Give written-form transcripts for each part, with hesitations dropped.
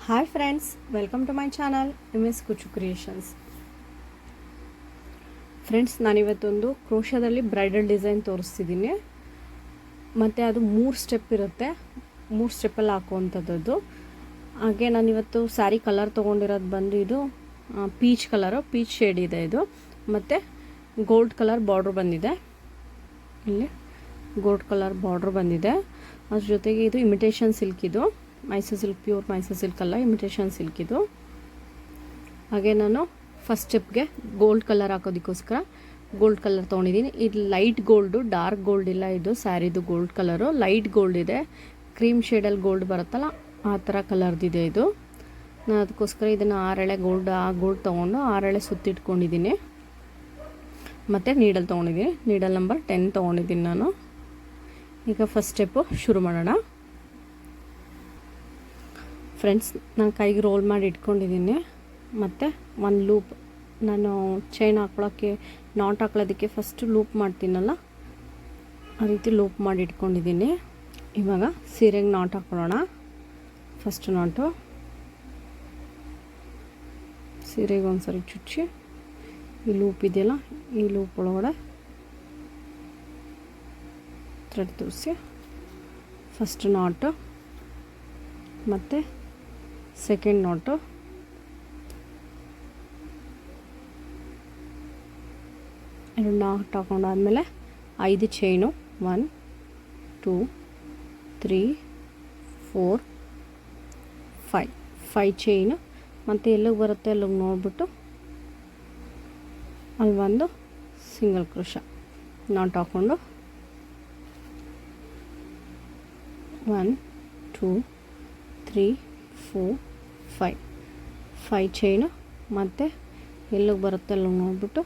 Hi friends, welcome to my channel MS Kuchu creations. Friends, ನಾನಿವತ್ತೊಂದು ಕ್ರೋಶದಲ್ಲಿ bridal design ತೋರಿಸ್ತಿದ್ದೀನಿ. ಮತ್ತು ಅದು 3 ಸ್ಟೆಪ್ ಇರುತ್ತೆ. 3 ಸ್ಟೆಪ್ಪಲ್ಲಿ ಹಾಕುವಂಥದ್ದು. ಹಾಗೆ ನಾನಿವತ್ತು ಸ್ಯಾರಿ ಕಲರ್ ತೊಗೊಂಡಿರೋದು ಬಂದು ಇದು ಪೀಚ್ ಕಲರು, ಪೀಚ್ ಶೇಡ್ ಇದೆ ಇದು. ಮತ್ತು ಗೋಲ್ಡ್ ಕಲರ್ ಬಾರ್ಡ್ರ್ ಬಂದಿದೆ. ಇಲ್ಲಿ ಗೋಲ್ಡ್ ಕಲರ್ ಬಾರ್ಡ್ರ್ ಬಂದಿದೆ. ಅದ್ರ ಜೊತೆಗೆ ಇದು ಇಮಿಟೇಷನ್ ಸಿಲ್ಕ್, ಇದು Mysore silk, pure Mysore silk ಅಲ್ಲ, ಇಮಿಟೇಷನ್ ಸಿಲ್ಕ್ ಇದು. ಹಾಗೆ ನಾನು ಫಸ್ಟ್ ಸ್ಟೆಪ್ಗೆ ಗೋಲ್ಡ್ ಕಲರ್ ಹಾಕೋದಕ್ಕೋಸ್ಕರ ಗೋಲ್ಡ್ ಕಲರ್ ತೊಗೊಂಡಿದ್ದೀನಿ. ಇದು ಲೈಟ್ ಗೋಲ್ಡು, ಡಾರ್ಕ್ ಗೋಲ್ಡ್ ಇಲ್ಲ. ಇದು ಸ್ಯಾರಿದು ಗೋಲ್ಡ್ ಕಲರು, ಲೈಟ್ ಗೋಲ್ಡ್ ಇದೆ. ಕ್ರೀಮ್ ಶೇಡಲ್ಲಿ ಗೋಲ್ಡ್ ಬರುತ್ತಲ್ಲ, ಆ ಥರ ಕಲರ್ದಿದೆ ಇದು. ನಾನು ಅದಕ್ಕೋಸ್ಕರ ಇದನ್ನು 6 ಎಳೆ ಗೋಲ್ಡ್, ಆ ಗೋಲ್ಡ್ ತೊಗೊಂಡು 6 ಎಳೆ ಸುತ್ತಿಟ್ಕೊಂಡಿದ್ದೀನಿ. ಮತ್ತು ನೀಡಲ್ ತೊಗೊಂಡಿದ್ದೀನಿ, ನೀಡಲ್ ನಂಬರ್ 10 ತೊಗೊಂಡಿದ್ದೀನಿ ನಾನು. ಈಗ ಫಸ್ಟ್ ಸ್ಟೆಪ್ಪು ಶುರು ಮಾಡೋಣ. ಫ್ರೆಂಡ್ಸ್, ನಾನು ಕೈಗೆ ರೋಲ್ ಮಾಡಿ ಇಟ್ಕೊಂಡಿದ್ದೀನಿ. ಮತ್ತು ಒಂದು ಲೂಪ್, ನಾನು ಚೈನ್ ಹಾಕ್ಕೊಳ್ಳೋಕ್ಕೆ, ನಾಟ್ ಹಾಕ್ಕೊಳ್ಳೋದಕ್ಕೆ ಫಸ್ಟು ಲೂಪ್ ಮಾಡ್ತೀನಲ್ಲ, ಆ ರೀತಿ ಲೂಪ್ ಮಾಡಿ ಇಟ್ಕೊಂಡಿದ್ದೀನಿ. ಇವಾಗ ಸೀರೆಗೆ ನಾಟ್ ಹಾಕ್ಕೊಳ್ಳೋಣ. ಫಸ್ಟ್ ನಾಟು ಸೀರೆಗೆ ಒಂದ್ಸರಿ ಚುಚ್ಚಿ, ಈ ಲೂಪ್ ಇದೆಯಲ್ಲ, ಈ ಲೂಪ್ ಒಳಗಡೆ ಥ್ರೆಡ್ ತೂರಿಸಿ ಫಸ್ಟ್ ನಾಟು, ಮತ್ತು ಸೆಕೆಂಡ್ ನಾಟು, ಎರಡು ನಾಟ್ ಹಾಕೊಂಡಾದ್ಮೇಲೆ 5 ಚೈನು, 1 2 3 4 5 ಚೈನು. ಮತ್ತು ಎಲ್ಲಿಗೆ ಬರುತ್ತೆ ಅಲ್ಲಿಗೆ ನೋಡಿಬಿಟ್ಟು ಅಲ್ಲಿ ಒಂದು ಸಿಂಗಲ್ ಕ್ರೋಶ ನಾಟ್ ಹಾಕ್ಕೊಂಡು 1 2 3 4 5 ಚೈನು. ಮತ್ತು ಎಲ್ಲಿಗೆ ಬರುತ್ತೆ ಅಲ್ಲಿಗೆ ನೋಡಿಬಿಟ್ಟು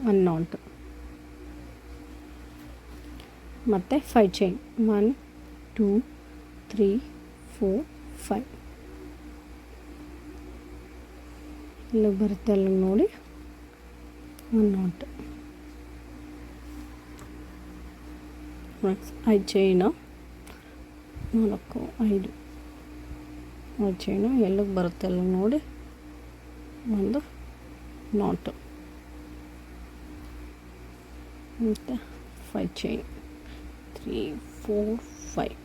ಒಂದು ನಾಟ್, ಮತ್ತು 5 ಚೈನ್, 1 2 3 4 5. ಇಲ್ಲಿಗೆ ಬರುತ್ತೆ ಅಲ್ಲಿಗೆ ನೋಡಿ ಒಂದು ನಾಟ್. 5 ಚೈನು, 4 5 ಚೈನು, ಎಲ್ಲಿಗೆ ಬರುತ್ತೆ ಅಲ್ಲಿಗೆ ನೋಡಿ ಒಂದು ನಾಟು, ಮತ್ತು 5 ಚೈನ್, 3 4 5.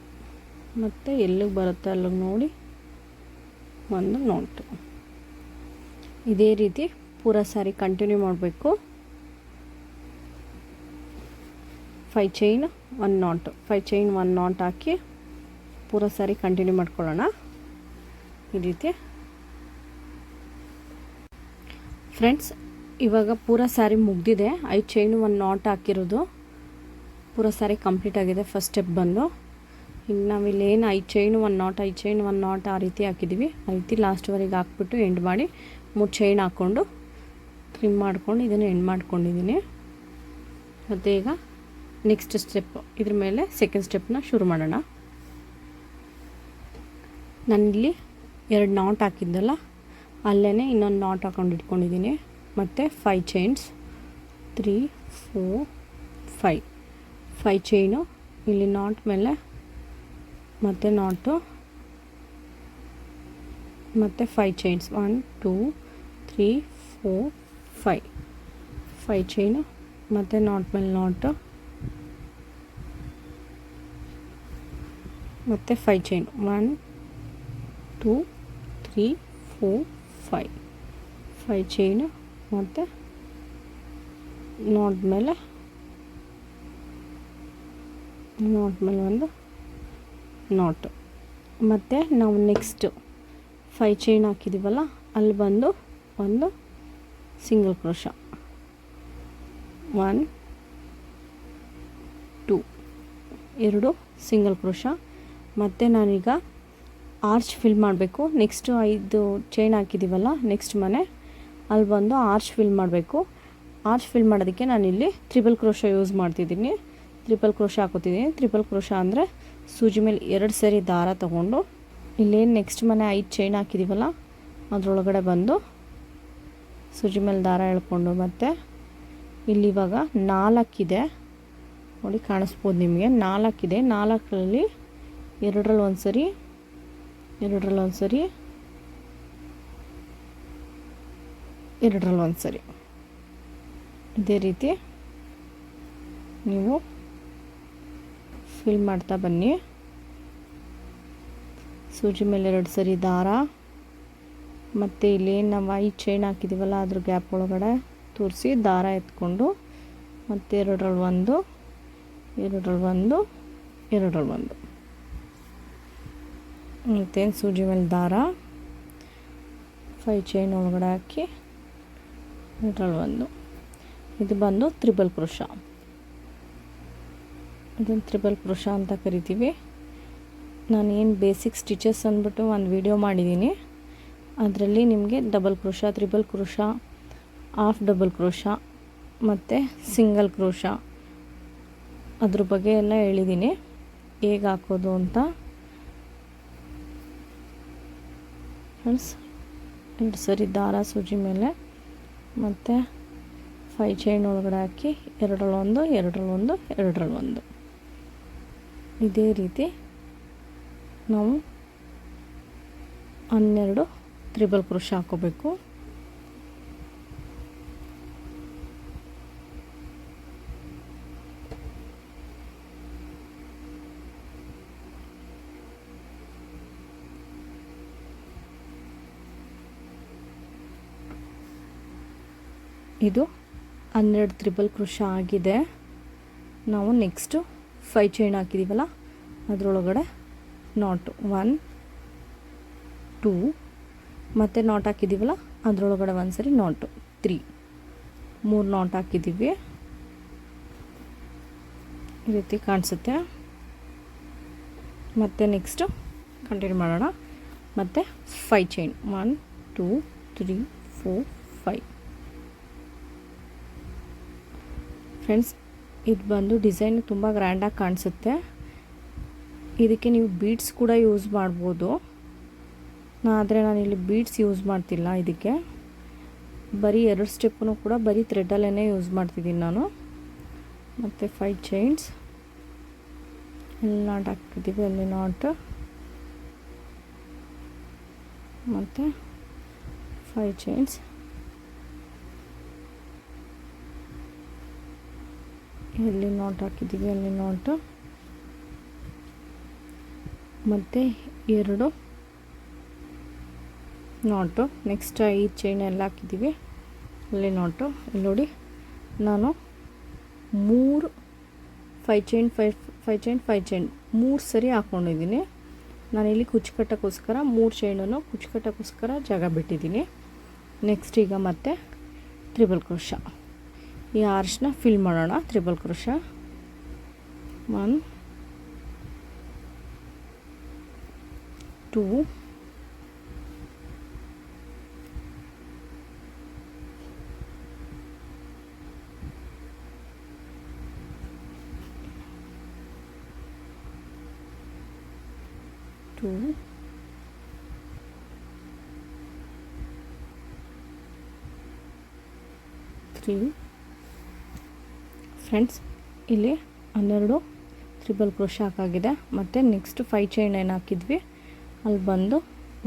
ಮತ್ತು ಎಲ್ಲಿಗೆ ಬರುತ್ತೆ ಅಲ್ಲಿಗೆ ನೋಡಿ ಒಂದು ನಾಟು. ಇದೇ ರೀತಿ ಪೂರ ಸ್ಯಾರಿ ಕಂಟಿನ್ಯೂ ಮಾಡಬೇಕು. 5 ಚೈನ್ 1 ನಾಟು, 5 ಚೈನ್ 1 ನಾಟ್ ಹಾಕಿ ಪೂರ ಸ್ಯಾರಿ ಕಂಟಿನ್ಯೂ ಮಾಡ್ಕೊಳ್ಳೋಣ ಈ ರೀತಿ. ಫ್ರೆಂಡ್ಸ್, ಇವಾಗ ಪೂರ ಸ್ಯಾರಿ ಮುಗ್ದಿದೆ. 5 ಚೈನು 1 ನಾಟ್ ಹಾಕಿರೋದು ಪೂರ ಸ್ಯಾರಿ ಕಂಪ್ಲೀಟ್ ಆಗಿದೆ. ಫಸ್ಟ್ ಸ್ಟೆಪ್ ಬಂದು ಇನ್ನು ನಾವಿಲ್ಲೇನು 5 ಚೈನು 1 ನಾಟ್, 5 ಚೈನ್ 1 ನಾಟ್ ಆ ರೀತಿ ಹಾಕಿದ್ದೀವಿ, ಆ ರೀತಿ ಲಾಸ್ಟ್ವರೆಗೆ ಹಾಕ್ಬಿಟ್ಟು ಎಂಡ್ ಮಾಡಿ 3 ಚೈನ್ ಹಾಕ್ಕೊಂಡು ಟ್ರಿಮ್ ಮಾಡ್ಕೊಂಡು ಇದನ್ನು ಎಂಡ್ ಮಾಡ್ಕೊಂಡಿದ್ದೀನಿ. ಮತ್ತು ಈಗ ನೆಕ್ಸ್ಟ್ ಸ್ಟೆಪ್, ಇದ್ರ ಮೇಲೆ ಸೆಕೆಂಡ್ ಸ್ಟೆಪ್ನ ಶುರು ಮಾಡೋಣ. ನಾನಿಲ್ಲಿ 2 ನಾಟ್ ಹಾಕಿದ್ದಲ್ಲ, ಅಲ್ಲೇ ಇನ್ನೊಂದು ನಾಟ್ ಹಾಕೊಂಡು ಇಟ್ಕೊಂಡಿದ್ದೀನಿ. ಮತ್ತು 5 ಚೈನ್ಸ್, 3 4 5 ಚೈನು, ಇಲ್ಲಿ ನಾಟ್ ಮೇಲೆ ಮತ್ತು ನಾಟು, ಮತ್ತು 5 ಚೈನ್ಸ್, 1 2 3 4 5 ಚೈನು, ಮತ್ತು ನಾಟ್ ಮೇಲೆ ನಾಟು, ಮತ್ತು 5 ಚೈನು, 1 2 3 4 5 ಚೈನು, ಮತ್ತು ನಾಟ್ ಮೇಲೆ ಒಂದು ನಾಟು. ಮತ್ತು ನಾವು ನೆಕ್ಸ್ಟು 5 ಚೈನ್ ಹಾಕಿದ್ದೀವಲ್ಲ, ಅಲ್ಲಿ ಬಂದು ಒಂದು ಸಿಂಗಲ್ ಕ್ರೋಶ, 1 2 2 ಸಿಂಗಲ್ ಕ್ರೋಶ. ಮತ್ತು ನಾನೀಗ ಆರ್ಚ್ ಫಿಲ್ ಮಾಡಬೇಕು. ನೆಕ್ಸ್ಟು 5 ಚೈನ್ ಹಾಕಿದ್ದೀವಲ್ಲ, ನೆಕ್ಸ್ಟ್ ಮನೆ ಅಲ್ಲಿ ಬಂದು ಆರ್ಚ್ ಫಿಲ್ ಮಾಡಬೇಕು. ಆರ್ಚ್ ಫಿಲ್ ಮಾಡೋದಕ್ಕೆ ನಾನಿಲ್ಲಿ ಟ್ರಿಪಲ್ ಕ್ರೋಶ ಯೂಸ್ ಮಾಡ್ತಿದ್ದೀನಿ, ಟ್ರಿಪಲ್ ಕ್ರೋಶ ಹಾಕೋತಿದ್ದೀನಿ. ಟ್ರಿಪಲ್ ಕ್ರೋಶ ಅಂದರೆ ಸೂಜಿ ಮೇಲೆ 2 ಸರಿ ದಾರ ತಗೊಂಡು ಇಲ್ಲೇನು ನೆಕ್ಸ್ಟ್ ಮನೆ 5 ಚೈನ್ ಹಾಕಿದ್ದೀವಲ್ಲ ಅದರೊಳಗಡೆ ಬಂದು ಸೂಜಿ ಮೇಲೆ ದಾರ ಎಳ್ಕೊಂಡು, ಮತ್ತು ಇಲ್ಲಿ ಇವಾಗ 4 ಇದೆ ನೋಡಿ, ಕಾಣಿಸ್ಬೋದು ನಿಮಗೆ. 4 ಇದೆ. 4ರಲ್ಲಿ 2ರಲ್ಲಿ ಒಂದು ಸರಿ ಎರಡರಲ್ಲಿ ಒಂದು ಸರಿ, ಎರಡರಲ್ಲಿ ಒಂದು ಸರಿ. ಇದೇ ರೀತಿ ನೀವು ಫಿಲ್ ಮಾಡ್ತಾ ಬನ್ನಿ. ಸೂಜಿ ಮೇಲೆ 2 ಸರಿ ದಾರ, ಮತ್ತು ಇಲ್ಲಿ ನಾವು ಈ ಚೈನ್ ಹಾಕಿದ್ದೀವಲ್ಲ ಅದ್ರ ಗ್ಯಾಪ್ ಒಳಗಡೆ ತೋರಿಸಿ ದಾರ ಎತ್ಕೊಂಡು, ಮತ್ತು ಎರಡರಲ್ಲಿ ಒಂದು, ಎರಡರಲ್ಲಿ ಒಂದು, ಎರಡರಲ್ಲಿ ಒಂದು, ಮತ್ತೇನು ಸೂಜಿ ಮೇಲೆ ದಾರ 5 ಚೈನ್ ಒಳಗಡೆ ಹಾಕಿ ಎರಡರಲ್ಲಿ ಒಂದು. ಇದು ಬಂದು ತ್ರಿಬಲ್ ಕ್ರೋಶ. ಇದನ್ನು ತ್ರಿಬಲ್ ಕ್ರೋಶ ಅಂತ ಕರಿತೀವಿ. ನಾನು ಏನು ಬೇಸಿಕ್ ಸ್ಟಿಚಸ್ ಅಂದ್ಬಿಟ್ಟು ಒಂದು ವಿಡಿಯೋ ಮಾಡಿದ್ದೀನಿ, ಅದರಲ್ಲಿ ನಿಮಗೆ double crochet, triple crochet, half double crochet ಮತ್ತು ಸಿಂಗಲ್ ಕ್ರೋಶ ಅದ್ರ ಬಗ್ಗೆ ಎಲ್ಲ ಹೇಳಿದ್ದೀನಿ, ಹೇಗೆ ಹಾಕೋದು ಅಂತ. ಫ್ರೆಂಡ್ಸ್, 2 ಸರಿ ದಾರ ಸೂಜಿ ಮೇಲೆ ಮತ್ತು 5 ಚೈನ್ ಒಳಗಡೆ ಹಾಕಿ ಎರಡರಲ್ಲಿ ಒಂದು, ಎರಡರಲ್ಲಿ ಒಂದು, ಎರಡರಲ್ಲಿ ಒಂದು. ಇದೇ ರೀತಿ ನಾವು 12 ತ್ರಿಬಲ್ ಕ್ರೋಶ ಹಾಕೋಬೇಕು. ಇದು 12 ತ್ರಿಬಲ್ ಕ್ರೋಶ ಆಗಿದೆ. ನಾವು ನೆಕ್ಸ್ಟು 5 ಚೈನ್ ಹಾಕಿದ್ದೀವಲ್ಲ ಅದರೊಳಗಡೆ ನಾಟು 1 2 ಮತ್ತು ನಾಟ್ ಹಾಕಿದ್ದೀವಲ್ಲ ಅದರೊಳಗಡೆ ಒಂದು ಸರಿ ನಾಟು 3 ನಾಟ್ ಹಾಕಿದ್ದೀವಿ. ಈ ರೀತಿ ಕಾಣಿಸುತ್ತೆ. ಮತ್ತು ನೆಕ್ಸ್ಟು ಕಂಟಿನ್ಯೂ ಮಾಡೋಣ. ಮತ್ತು 5 ಚೈನ್ 1 2 3 4 5. ಫ್ರೆಂಡ್ಸ್, ಇದು ಬಂದು ಡಿಸೈನ್ ತುಂಬ ಗ್ರ್ಯಾಂಡಾಗಿ ಕಾಣಿಸುತ್ತೆ. ಇದಕ್ಕೆ ನೀವು ಬೀಡ್ಸ್ ಕೂಡ ಯೂಸ್ ಮಾಡ್ಬೋದು. ಆದರೆ ನಾನಿಲ್ಲಿ ಬೀಡ್ಸ್ ಯೂಸ್ ಮಾಡ್ತಿಲ್ಲ. ಇದಕ್ಕೆ ಬರೀ 2 ಸ್ಟೆಪ್ಪನ್ನು ಕೂಡ ಬರೀ ಥ್ರೆಡ್ಡಲ್ಲೇ ಯೂಸ್ ಮಾಡ್ತಿದ್ದೀನಿ ನಾನು. ಮತ್ತು 5 ಚೈನ್ಸ್ ಇಲ್ಲಿ ನಾಟ್ ಹಾಕ್ತಿದ್ದೀವಿ, ಅಲ್ಲಿ ನಾಟ್, ಮತ್ತು 5 ಚೈನ್ಸ್ ಎಲ್ಲಿ ನಾಟ್ ಹಾಕಿದ್ದೀವಿ ಅಲ್ಲಿ ನಾಟು, ಮತ್ತು 2 ನಾಟು. ನೆಕ್ಸ್ಟ್ 5 ಚೈನ್ ಎಲ್ಲ ಹಾಕಿದ್ದೀವಿ, ಅಲ್ಲಿ ನಾಟು. ಇಲ್ಲಿ ನೋಡಿ, ನಾನು 3 5 ಚೈನ್ 5 ಚೈನ್ 3 ಸರಿ ಹಾಕ್ಕೊಂಡಿದ್ದೀನಿ. ನಾನಿಲ್ಲಿ ಕುಚ್ಚುಕಟ್ಟೋಕ್ಕೋಸ್ಕರ 3 ಚೈನನ್ನು ಕುಚ್ಚುಕಟ್ಟೋಕ್ಕೋಸ್ಕರ ಜಾಗ ಬಿಟ್ಟಿದ್ದೀನಿ. ನೆಕ್ಸ್ಟ್ ಈಗ ಮತ್ತೆ ತ್ರಿಬಲ್ ಕ್ರೋಶ, ಈ ಆರ್ಚ್ನ ಫಿಲ್ ಮಾಡೋಣ. Triple crochet 1 2 2 3. ಫ್ರೆಂಡ್ಸ್, ಇಲ್ಲಿ 12 ತ್ರಿಬಲ್ ಕ್ರೋಶ ಹಾಕಾಗಿದೆ. ಮತ್ತು ನೆಕ್ಸ್ಟ್ 5 ಚೈನ್ ಏನು ಹಾಕಿದ್ವಿ ಅಲ್ಲಿ ಬಂದು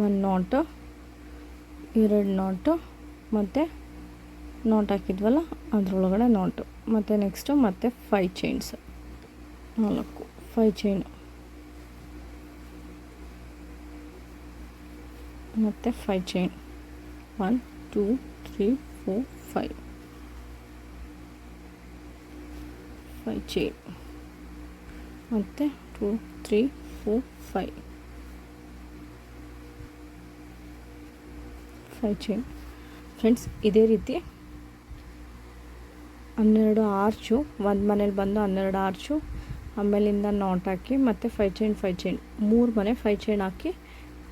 1 ನಾಟು, 2 ನಾಟು, ಮತ್ತು ನಾಟ್ ಹಾಕಿದ್ವಲ್ಲ ಅದರೊಳಗಡೆ ನಾಟು, ಮತ್ತು ನೆಕ್ಸ್ಟು ಮತ್ತೆ 5 ಚೈನ್ಸ್ 4 5 ಚೈನು, ಮತ್ತು 5 ಚೈನ್ 1 2 3 4 5 5 ಚೈನ್, ಮತ್ತು 2 3 4 5 ಚೈನ್. ಫ್ರೆಂಡ್ಸ್, ಇದೇ ರೀತಿ 12 ಆರ್ಚು, ಒಂದು ಮನೇಲಿ ಬಂದು 12 ಆರ್ಚು, ಆಮೇಲಿಂದ ನಾಟ್ ಹಾಕಿ ಮತ್ತು 5 ಚೈನ್ 3 ಮನೆ 5 ಚೈನ್ ಹಾಕಿ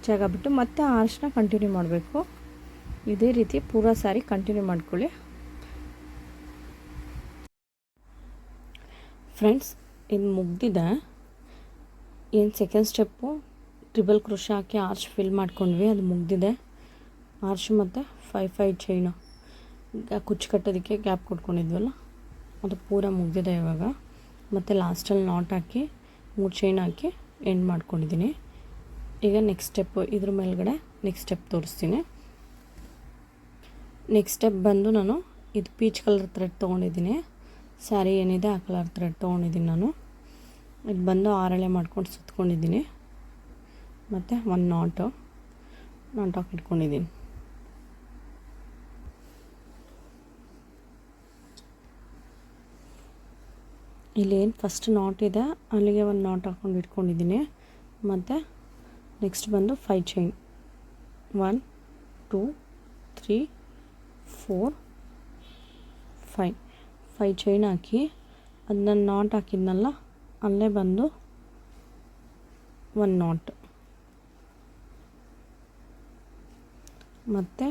ಜಾಗ ಬಿಟ್ಟು ಮತ್ತೆ ಆರ್ಚ್ನ ಕಂಟಿನ್ಯೂ ಮಾಡಬೇಕು. ಇದೇ ರೀತಿ ಪೂರಾ ಸಾರಿ ಕಂಟಿನ್ಯೂ ಮಾಡ್ಕೊಳ್ಳಿ. ಫ್ರೆಂಡ್ಸ್, ಇದು ಮುಗ್ದಿದೆ. ಏನು ಸೆಕೆಂಡ್ ಸ್ಟೆಪ್ಪು ಟ್ರಿಬಲ್ ಕ್ರೋಶ ಹಾಕಿ ಆರ್ಚ್ ಫಿಲ್ ಮಾಡ್ಕೊಂಡ್ವಿ, ಅದು ಮುಗ್ದಿದೆ. ಆರ್ಚ್ ಮತ್ತು 5 ಚೈನು ಕುಚ್ಚು ಕಟ್ಟೋದಕ್ಕೆ ಗ್ಯಾಪ್ ಕೊಟ್ಕೊಂಡಿದ್ವಲ್ಲ ಅದು ಪೂರ ಮುಗ್ದಿದೆ ಇವಾಗ. ಮತ್ತು ಲಾಸ್ಟಲ್ಲಿ not hockey 3 chain hockey end ಮಾಡ್ಕೊಂಡಿದ್ದೀನಿ. ಈಗ ನೆಕ್ಸ್ಟ್ ಸ್ಟೆಪ್ ಇದ್ರ ಮೇಲ್ಗಡೆ ನೆಕ್ಸ್ಟ್ ಸ್ಟೆಪ್ ತೋರಿಸ್ತೀನಿ. ನೆಕ್ಸ್ಟ್ ಸ್ಟೆಪ್ ಬಂದು ನಾನು ಇದು ಪೀಚ್ ಕಲರ್ ಥ್ರೆಡ್ ತೊಗೊಂಡಿದ್ದೀನಿ. ಸ್ಯಾರಿ ಏನಿದೆ ಆ ಕಲರ್ ಥ್ರೆಡ್ ತೊಗೊಂಡಿದ್ದೀನಿ ನಾನು. ಇದು ಬಂದು 6 ಎಳೆ ಮಾಡ್ಕೊಂಡು ಸುತ್ಕೊಂಡಿದ್ದೀನಿ. ಮತ್ತು ಒಂದು ನಾಟ್ ಹಾಕಿಟ್ಕೊಂಡಿದ್ದೀನಿ. ಇಲ್ಲೇನು ಫಸ್ಟ್ ನಾಟ್ ಇದೆ ಅಲ್ಲಿಗೆ ಒಂದು ನಾಟ್ ಹಾಕ್ಕೊಂಡು ಇಟ್ಕೊಂಡಿದ್ದೀನಿ. ಮತ್ತು ನೆಕ್ಸ್ಟ್ ಬಂದು 5 ಚೈನ್ 1 2 3 4 5 ಚೈನ್ ಹಾಕಿ ಅದನ್ನ ನಾಟ್ ಹಾಕಿದ್ನಲ್ಲ ಅಲ್ಲೇ ಬಂದು ಒಂದು ನಾಟ್ ಮತ್ತು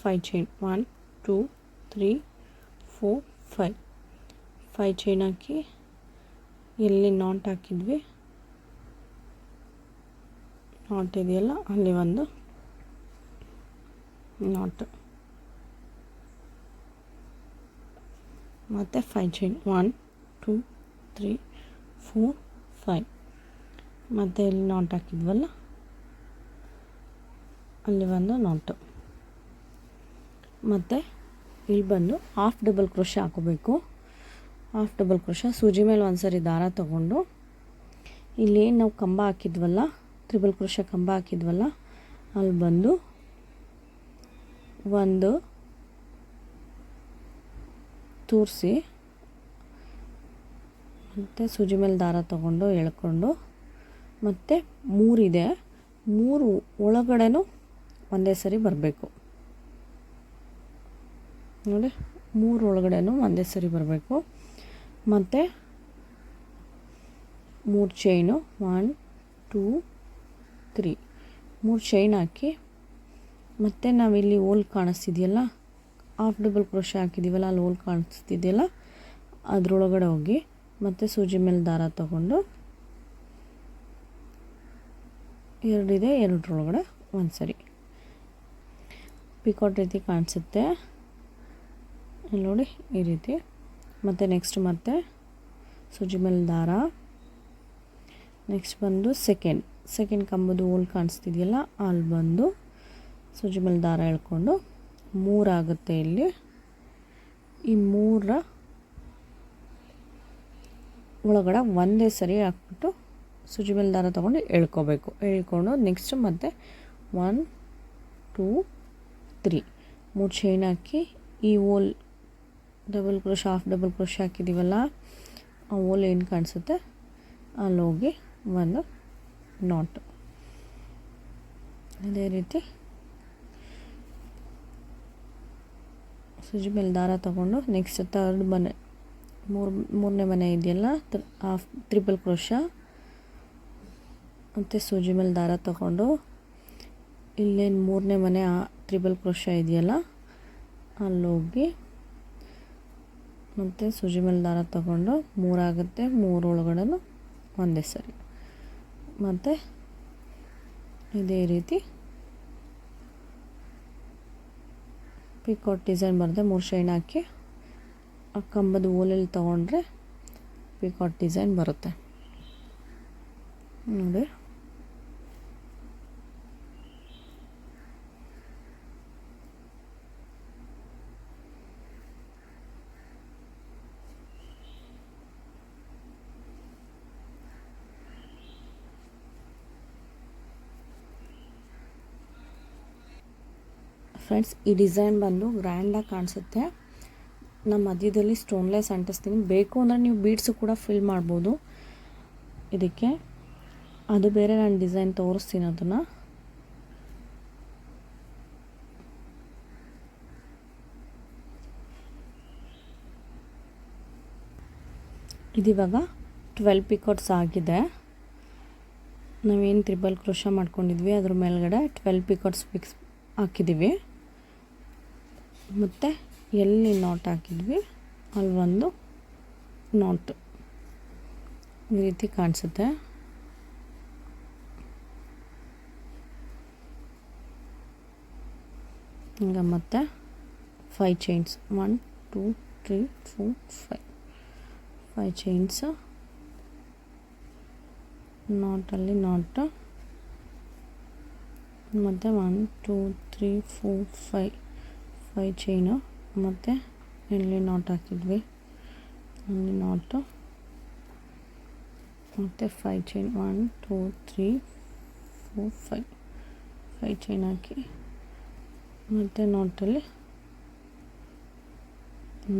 5 ಚೈನ್ 1 2 3 4 5 ಚೈನ್ ಹಾಕಿ ಎಲ್ಲಿ ನಾಟ್ ಹಾಕಿದ್ವಿ ನಾಟ್ ಇದೆಯಲ್ಲ ಅಲ್ಲಿ ಒಂದು ನಾಟ್ ಮತ್ತು 5 ಚೈನ್ 1 2 3 4 5 ಮತ್ತು ಇಲ್ಲಿ ನಾಟ್ ಹಾಕಿದ್ವಲ್ಲ ಅಲ್ಲಿ ಒಂದು ನಾಟು. ಮತ್ತು ಇಲ್ಲಿ ಬಂದು ಹಾಫ್ ಡಬಲ್ ಕ್ರೋಶೆ ಹಾಕೋಬೇಕು. ಹಾಫ್ ಡಬಲ್ ಕ್ರೋಶೆ ಸೂಜಿ ಮೇಲೆ ಒಂದು ಸರಿ ದಾರ ತಗೊಂಡು ಇಲ್ಲೇನು ನಾವು ಕಂಬ ಹಾಕಿದ್ವಲ್ಲ ತ್ರಿಬಲ್ ಕ್ರೋಶೆ ಕಂಬ ಹಾಕಿದ್ವಲ್ಲ ಅಲ್ಲಿ ಬಂದು ಒಂದು ತೂರಿಸಿ ಮತ್ತು ಸೂಜಿ ಮೇಲೆ ದಾರ ತಗೊಂಡು ಎಳ್ಕೊಂಡು ಮತ್ತು 3 ಇದೆ 3 ಒಳಗಡೆನೂ ಒಂದೇ ಸರಿ ಬರಬೇಕು ನೋಡಿ. 3 ಒಳಗಡೆನೂ ಒಂದೇ ಸರಿ ಬರಬೇಕು. ಮತ್ತು 3 ಚೈನು 1 2 3 3 ಚೈನ್ ಹಾಕಿ ಮತ್ತು ನಾವಿಲ್ಲಿ ಹೋಲ್ ಕಾಣಿಸ್ತಿದೆಯಲ್ಲ ಹಾಫ್ ಡಬಲ್ ಕ್ರೋಶೆ ಹಾಕಿದ್ದೀವಲ್ಲ ಅಲ್ಲಿ ಹೋಲ್ ಕಾಣಿಸ್ತಿದೆಯಲ್ಲ ಅದರೊಳಗಡೆ ಹೋಗಿ ಮತ್ತು ಸೂಜಿ ಮೇಲೆ ದಾರ ತಗೊಂಡು 2 ಇದೆ 2ರೊಳಗಡೆ ಒಂದು ಸರಿ ಪಿಕಾಟ್ ರೀತಿ ಕಾಣಿಸುತ್ತೆ ಇಲ್ಲಿ ನೋಡಿ ಈ ರೀತಿ. ಮತ್ತು ನೆಕ್ಸ್ಟ್ ಮತ್ತೆ ಸೂಜಿ ಮೇಲೆ ದಾರ. ನೆಕ್ಸ್ಟ್ ಬಂದು ಸೆಕೆಂಡ್ ಕಂಬದ್ದು ಹೋಲ್ ಕಾಣಿಸ್ತಿದೆಯಲ್ಲ ಅಲ್ಲಿ ಬಂದು ಸೂಜಿ ಮೇಲೆ ದಾರ ಎಳ್ಕೊಂಡು 3 ಆಗುತ್ತೆ ಇಲ್ಲಿ. ಈ 3ರ ಒಳಗಡೆ ಒಂದೇ ಸರಿ ಹಾಕ್ಬಿಟ್ಟು ಸೂಜಿ ಮೇಲೆ ದಾರ ತೊಗೊಂಡು ಎಳ್ಕೊಂಡು ನೆಕ್ಸ್ಟ್ ಮತ್ತೆ 1 2 3 3 ಚೈನ್ ಹಾಕಿ ಈ hole double crochet half double crochet ಹಾಕಿದ್ದೀವಲ್ಲ ಆ ಹೋಲ್ ಏನು ಕಾಣಿಸುತ್ತೆ ಅಲ್ಲಿ ಹೋಗಿ ಒಂದು ನಾಟ್. ಅದೇ ರೀತಿ ಸೂಜಿ ಮೇಲೆ ದಾರ ತಗೊಂಡು ನೆಕ್ಸ್ಟ್ ಥರ್ಡ್ ಮನೆ ಮೂರನೇ ಮನೆ ಇದೆಯಲ್ಲ ಹಾಫ್ ತ್ರಿಬಲ್ ಕ್ರೋಶೆ ಮತ್ತು ಸೂಜಿ ಮೇಲೆ ದಾರ ತಗೊಂಡು ಇಲ್ಲೇನು 3ನೇ ಮನೆ ತ್ರಿಬಲ್ ಕ್ರೋಶೆ ಇದೆಯಲ್ಲ ಅಲ್ಲೋಗಿ ಮತ್ತು ಸೂಜಿ ಮೇಲೆ ದಾರ ತಗೊಂಡು 3 ಆಗುತ್ತೆ 3 ಒಳಗಡೆನೂ ಒಂದೇ ಸರಿ. ಮತ್ತು ಇದೇ ರೀತಿ ಪಿಕಾಟ್ ಡಿಸೈನ್ ಬರುತ್ತೆ 3 ಶೈನ್ ಹಾಕಿ ಆ ಕಂಬದ ಓಲಲ್ಲಿ ತೊಗೊಂಡ್ರೆ ಪಿಕಾಟ್ ಡಿಸೈನ್ ಬರುತ್ತೆ ನೋಡಿ. ಫ್ರೆಂಡ್ಸ್ ಈ ಡಿಸೈನ್ ಬಂದು ಗ್ರ್ಯಾಂಡಾಗಿ ಕಾಣಿಸುತ್ತೆ. ನಮ್ಮ ಮಧ್ಯದಲ್ಲಿ ಸ್ಟೋನ್ಲೆಸ್ ಅಂಟಿಸ್ತೀನಿ. ಬೇಕು ಅಂದರೆ ನೀವು ಬೀಡ್ಸು ಕೂಡ ಫಿಲ್ ಮಾಡ್ಬೋದು ಇದಕ್ಕೆ. ಅದು ಬೇರೆ ನಾನು ಡಿಸೈನ್ ತೋರಿಸ್ತೀನಿ ಅದನ್ನು. ಇದಿವಾಗ 12 ಪಿಕಾಟ್ಸ್ ಆಗಿದೆ. ನಾವೇನು ತ್ರಿಬಲ್ ಕ್ರೋಶೆ ಮಾಡ್ಕೊಂಡಿದ್ವಿ ಅದ್ರ ಮೇಲ್ಗಡೆ 12 ಪಿಕಾಟ್ಸ್ ಹಾಕಿದ್ದೀವಿ. ಮತ್ತು ಎಲ್ಲಿ ನಾಟ್ ಹಾಕಿದ್ವಿ ಅಲ್ಲಿ ಒಂದು ನಾಟ್ ಈ ರೀತಿ ಕಾಣಿಸುತ್ತೆ. ಈಗ ಮತ್ತೆ 5 ಚೈನ್ಸ್ 1 2 3 4 5 ಚೈನ್ಸ್ ನಾಟಲ್ಲಿ ನಾಟ್ ಮತ್ತು 1 2 3 4 5 ಚೈನು, ಮತ್ತು ಇಲ್ಲಿ ನಾಟ್ ಹಾಕಿದ್ವಿ, ಇಲ್ಲಿ ನಾಟು, ಮತ್ತು 5 ಚೈನ್ 1 2 3 4 5 ಚೈನ್ ಹಾಕಿ, ಮತ್ತು ನಾಟಲ್ಲಿ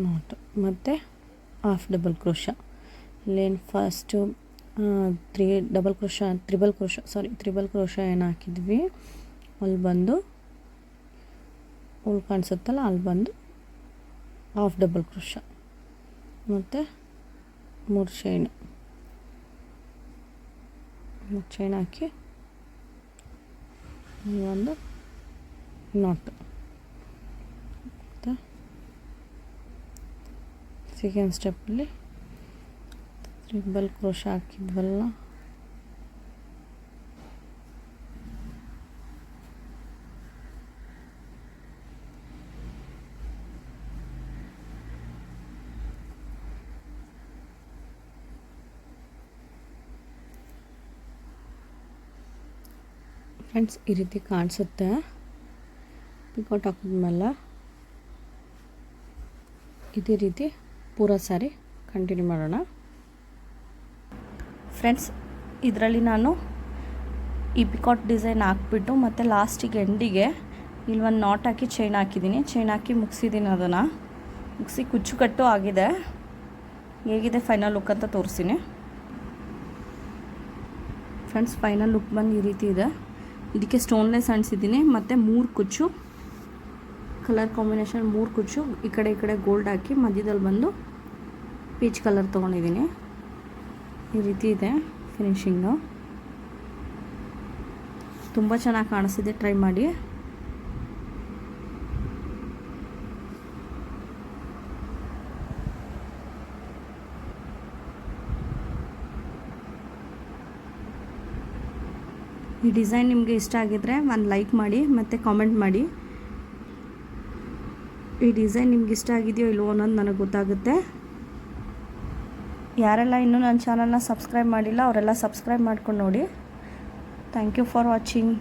ನಾಟು, ಮತ್ತು ಹಾಫ್ ಡಬಲ್ ಕ್ರೋಶ. ಇಲ್ಲೇನು ಫಸ್ಟು ತ್ರಿಬಲ್ ಕ್ರೋಶ ಏನು ಹಾಕಿದ್ವಿ ಅಲ್ಲಿ ಬಂದು ಹುಲ್ ಕಾಣಿಸುತ್ತಲ್ಲ ಅಲ್ಲಿ ಬಂದು ಹಾಫ್ ಡಬಲ್ ಕ್ರೋಶ, ಮತ್ತು 3 ಚೈನ್ ಹಾಕಿ ಒಂದು ನಾಟು, ಮತ್ತು ಸೆಕೆಂಡ್ ಸ್ಟೆಪ್ಪಲ್ಲಿ ತ್ರಿಬಲ್ ಕ್ರೋಶ ಹಾಕಿದ್ವಲ್ಲ ಫ್ರೆಂಡ್ಸ್, ಈ ರೀತಿ ಕಾಣಿಸುತ್ತೆ. ಪಿಕಾಟ್ ಹಾಕಿದ್ಮೇಲೆ ಇದೇ ರೀತಿ ಪೂರ ಸ್ಯಾರಿ ಕಂಟಿನ್ಯೂ ಮಾಡೋಣ. ಫ್ರೆಂಡ್ಸ್, ಇದರಲ್ಲಿ ನಾನು ಈ ಪಿಕಾಟ್ ಡಿಸೈನ್ ಹಾಕ್ಬಿಟ್ಟು ಮತ್ತು ಲಾಸ್ಟಿಗೆ ಎಂಡಿಗೆ ಇಲ್ಲಿ ಒಂದು ನಾಟ್ ಹಾಕಿ ಚೈನ್ ಹಾಕಿದ್ದೀನಿ. ಚೈನ್ ಹಾಕಿ ಮುಗಿಸಿದ್ದೀನಿ, ಅದನ್ನು ಮುಗಿಸಿ ಕುಚ್ಚು ಕಟ್ಟು ಆಗಿದೆ. ಹೇಗಿದೆ ಫೈನಲ್ ಲುಕ್ ಅಂತ ತೋರಿಸ್ತೀನಿ. ಫ್ರೆಂಡ್ಸ್, ಫೈನಲ್ ಲುಕ್ ಬಂದು ಈ ರೀತಿ ಇದೆ. ಇದಕ್ಕೆ ಸ್ಟೋನ್ಲೆಸ್ ಅಣಿಸಿದ್ದೀನಿ, ಮತ್ತು 3 ಕುಚ್ಚು ಕಲರ್ ಕಾಂಬಿನೇಷನ್, 3 ಕುಚ್ಚು ಈ ಕಡೆ ಗೋಲ್ಡ್ ಹಾಕಿ ಮಧ್ಯದಲ್ಲಿ ಬಂದು ಪೀಚ್ ಕಲರ್ ತೊಗೊಂಡಿದ್ದೀನಿ. ಈ ರೀತಿ ಇದೆ ಫಿನಿಶಿಂಗು. ತುಂಬ ಚೆನ್ನಾಗಿ ಕಾಣಿಸ್ತಿದೆ, ಟ್ರೈ ಮಾಡಿ. ಈ ಡಿಸೈನ್ ನಿಮಗೆ ಇಷ್ಟ ಆಗಿದ್ರೆ ಒಂದು ಲೈಕ್ ಮಾಡಿ ಮತ್ತು ಕಾಮೆಂಟ್ ಮಾಡಿ. ಈ ಡಿಸೈನ್ ನಿಮ್ಗೆ ಇಷ್ಟ ಆಗಿದೆಯೋ ಇಲ್ವೋ ಅನ್ನೋದು ನನಗೆ ಗೊತ್ತಾಗುತ್ತೆ. ಯಾರೆಲ್ಲ ಇನ್ನೂ ನನ್ನ ಚಾನಲ್ನ ಸಬ್ಸ್ಕ್ರೈಬ್ ಮಾಡಿಲ್ಲ ಅವರೆಲ್ಲ ಸಬ್ಸ್ಕ್ರೈಬ್ ಮಾಡ್ಕೊಂಡು ನೋಡಿ. Thank you for watching.